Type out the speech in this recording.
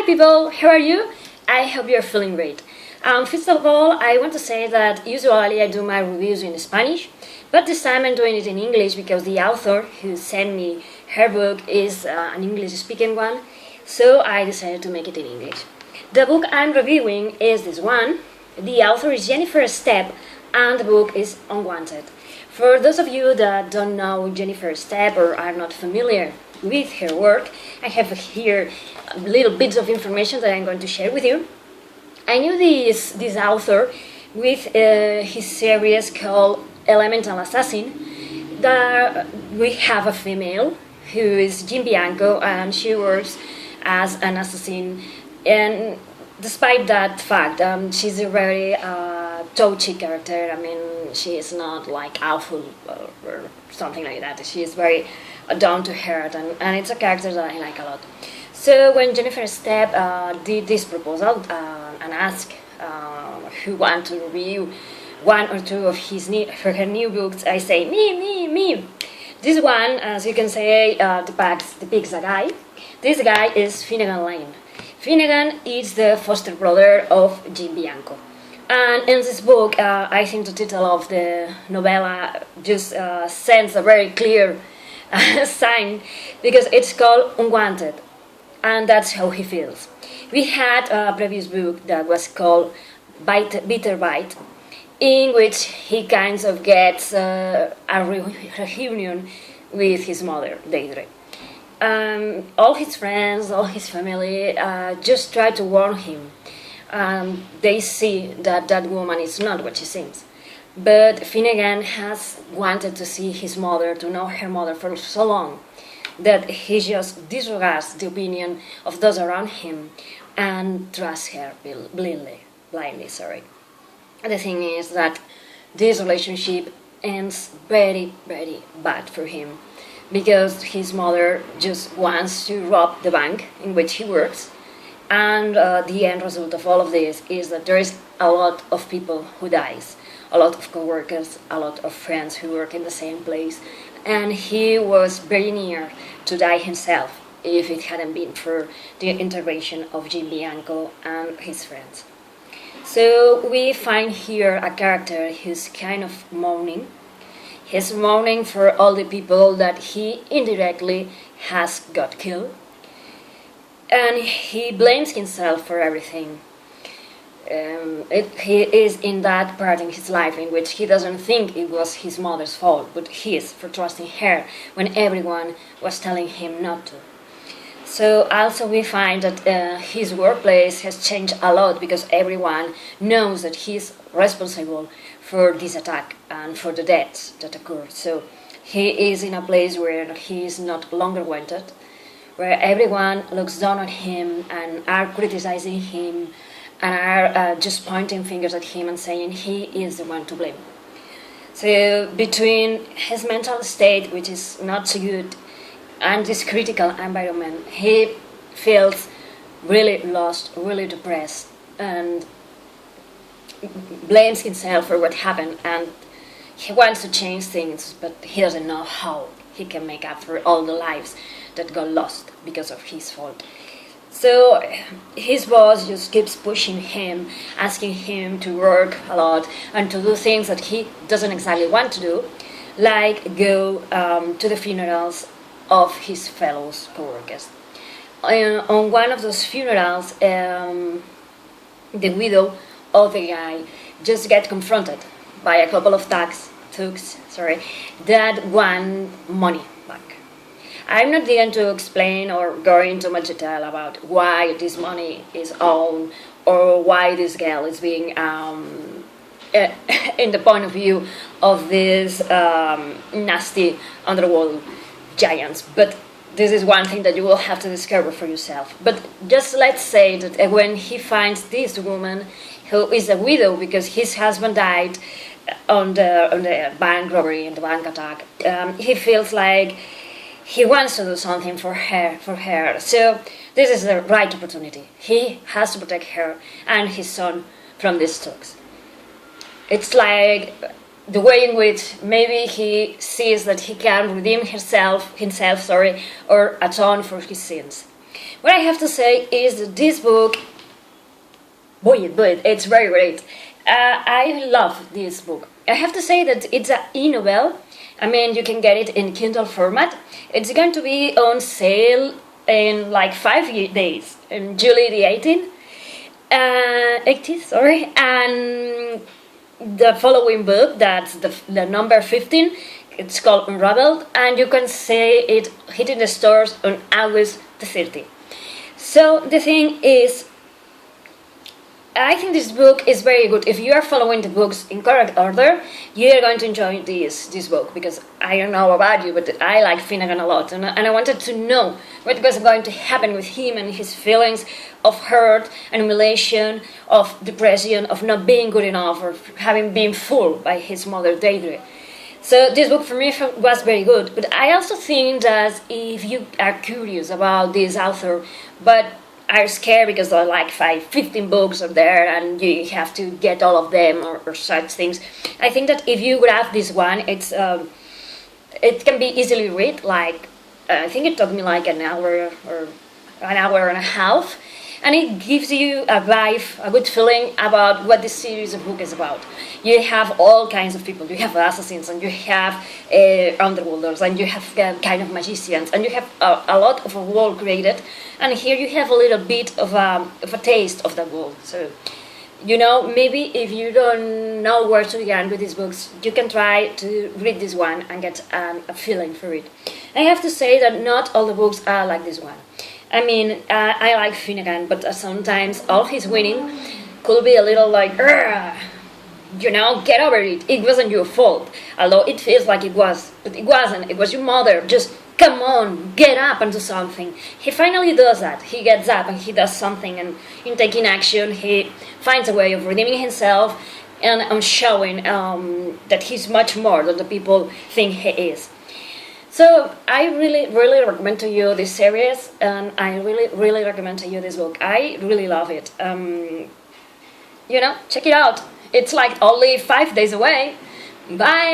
Hi people, how are you? I hope you're feeling great. First of all, I want to say that usually I do my reviews in Spanish, but this time I'm doing it in English because the author who sent me her book is an English-speaking one, so I decided to make it in English. The book I'm reviewing is this one. The author is Jennifer Estep, and the book is Unwanted. For those of you that don't know Jennifer Estep or are not familiar with her work, I have here little bits of information that I'm going to share with you. I knew this author with his series called Elemental Assassin. That we have a female who is Jim Bianco, and she works as an assassin. And despite that fact, she's a very touchy character. I mean, she is not like awful or something like that. She is very down to earth, and it's a character that I like a lot. So when Jennifer Estep did this proposal and asked who want to review one or two of her new books, I say me. This one, as you can say, depicts a guy. This guy is Finnegan Lane. Finnegan is the foster brother of Jim Bianco. And in this book, I think the title of the novella just sends a very clear sign, because it's called Unwanted, and that's how he feels. We had a previous book that was called Bitter Bite, in which he kind of gets a reunion with his mother, Deidre. All his friends, all his family just try to warn him. They see that that woman is not what she seems. But Finnegan has wanted to see his mother, to know her mother for so long, that he just disregards the opinion of those around him and trusts her blindly. The thing is that this relationship ends very, very bad for him, because his mother just wants to rob the bank in which he works, and the end result of all of this is that there is a lot of people who dies, a lot of co-workers, a lot of friends who work in the same place, and he was very near to die himself if it hadn't been for the intervention of Jim Bianco and his friends. So we find here a character who's kind of mourning. He's mourning for all the people that he indirectly has got killed, and he blames himself for everything. He is in that part in his life in which he doesn't think it was his mother's fault, but his for trusting her when everyone was telling him not to. So also we find that his workplace has changed a lot, because everyone knows that he's responsible for this attack and for the deaths that occurred. So he is in a place where he is not longer wanted, where everyone looks down on him and are criticizing him and are just pointing fingers at him and saying he is the one to blame. So between his mental state, which is not so good, and this critical environment, he feels really lost, really depressed, and blames himself for what happened, and he wants to change things, but he doesn't know how he can make up for all the lives that got lost because of his fault. So his boss just keeps pushing him, asking him to work a lot and to do things that he doesn't exactly want to do, like go to the funerals of his fellow co-workers. On one of those funerals, the widow of the guy just gets confronted by a couple of thugs that want money back. I'm not going to explain or go into much detail about why this money is owned or why this girl is being in the point of view of these nasty underworld giants, but this is one thing that you will have to discover for yourself. But just let's say that when he finds this woman who is a widow because his husband died on the bank robbery and the bank attack, he feels like he wants to do something for her. So this is the right opportunity. He has to protect her and his son from these thugs. It's like the way in which maybe he sees that he can redeem himself, or atone for his sins. What I have to say is that this book, boy, it's very great. I love this book. I have to say that it's an e-novel. I mean, you can get it in Kindle format. It's going to be on sale in like 5 days, in July the 18th, sorry. And the following book, that's the number 15, it's called Unraveled, and you can see it hitting the stores on August the 30th. So the thing is, I think this book is very good. If you are following the books in correct order, you are going to enjoy this book, because I don't know about you, but I like Finnegan a lot, and I wanted to know what was going to happen with him and his feelings of hurt and humiliation, of depression, of not being good enough, or having been fooled by his mother Deirdre. So this book for me was very good. But I also think that if you are curious about this author, but are scared because there are like 15 books are there and you have to get all of them or such things, I think that if you grab this one, it can be easily read. Like I think it took me like an hour or an hour and a half, and it gives you a vibe, a good feeling about what this series of book is about. You have all kinds of people. You have assassins, and you have underworlders, and you have kind of magicians, and you have a lot of a world created. And here you have a little bit of a taste of that world. So, you know, maybe if you don't know where to begin with these books, you can try to read this one and get a feeling for it. I have to say that not all the books are like this one. I mean, I like Finnegan, but sometimes all his winning could be a little like, you know, get over it. It wasn't your fault. Although it feels like it was, but it wasn't. It was your mother. Just come on, get up and do something. He finally does that. He gets up and he does something, and in taking action, he finds a way of redeeming himself and showing that he's much more than the people think he is. So I really, really recommend to you this series, and I really, really recommend to you this book. I really love it. You know, check it out. It's like only 5 days away. Bye!